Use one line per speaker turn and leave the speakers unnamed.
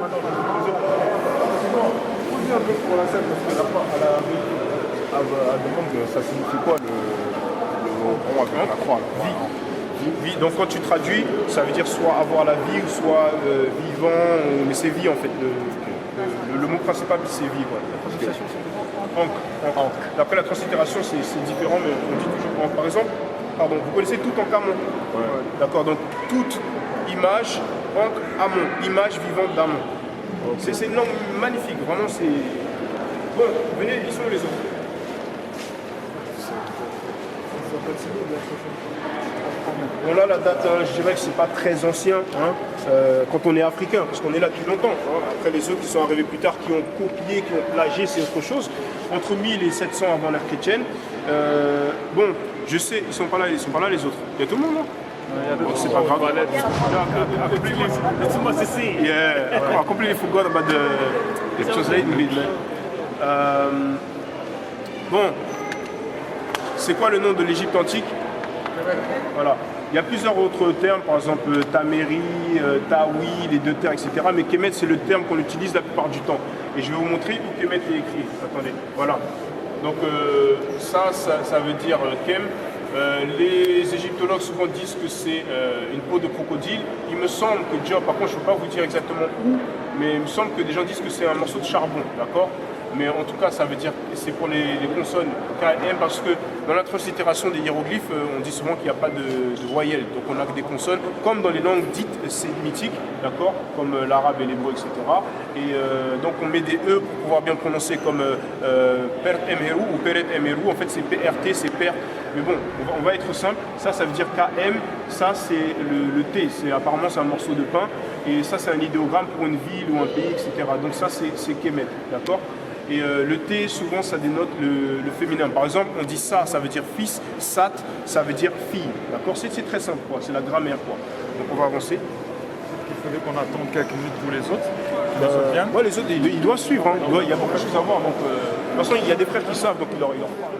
un peu pour la scène, parce que demande, ça signifie quoi le mot la croix là. Vie. Donc quand tu traduis, ça veut dire soit avoir la vie ou soit vivant, mais c'est vie en fait. Le mot principal c'est vie. Ouais.
La prononciation c'est
Ankh. Après la translittération c'est différent, mais on dit toujours Ankh. Par exemple, pardon, vous connaissez tout en Camon. Ouais. D'accord, donc toute image, Ankh, Amon, image vivante d'Amon. Okay. C'est une langue magnifique, vraiment c'est. Bon, venez, ils sont les autres. Bon là la date, je dirais que c'est pas très ancien quand on est africain, parce qu'on est là depuis longtemps. Hein. Après les autres qui sont arrivés plus tard, qui ont copié, qui ont plagié, c'est autre chose. Entre 1000 et 700 avant l'ère chrétienne. Bon, je sais, ils sont pas là les autres. Il y a tout le monde, non? C'est pas grave. Yeah, I completely forgot about the translating bit. Bon, c'est quoi le nom de l'Égypte antique? Voilà. Il y a plusieurs autres termes, par exemple Taméri, Taoui, les deux termes, etc. Mais Kemet, c'est le terme qu'on utilise la plupart du temps. Et je vais vous montrer où Kemet est écrit. Attendez, voilà. Donc ça veut dire Kem. Les égyptologues souvent disent que c'est une peau de crocodile. Il me semble que Job, par contre je ne peux pas vous dire exactement où, mais il me semble que des gens disent que c'est un morceau de charbon, d'accord? Mais en tout cas ça veut dire, c'est pour les consonnes KM, parce que dans la translittération des hiéroglyphes, on dit souvent qu'il n'y a pas de voyelles, donc on a que des consonnes, comme dans les langues dites sémitiques, d'accord? Comme l'arabe et l'hébreu, etc. Et donc on met des E pour pouvoir bien prononcer, comme Pert Emeru ou Peret Emeru, en fait c'est PRT, c'est Pert. Mais bon, on va être simple, ça veut dire KM, ça c'est le T, apparemment c'est un morceau de pain, et ça c'est un idéogramme pour une ville ou un pays, etc. Donc ça c'est Kemet, d'accord? Et le T, souvent ça dénote le féminin. Par exemple, on dit ça veut dire fils, sat, ça veut dire fille, d'accord? C'est très simple, quoi, c'est la grammaire, quoi. Donc on va avancer.
Il faudrait qu'on attende quelques minutes pour les autres.
Ouais, les autres, ils doivent suivre, hein. Il y a beaucoup de choses à voir, donc de toute façon il y a des frères qui savent, donc il leur parle.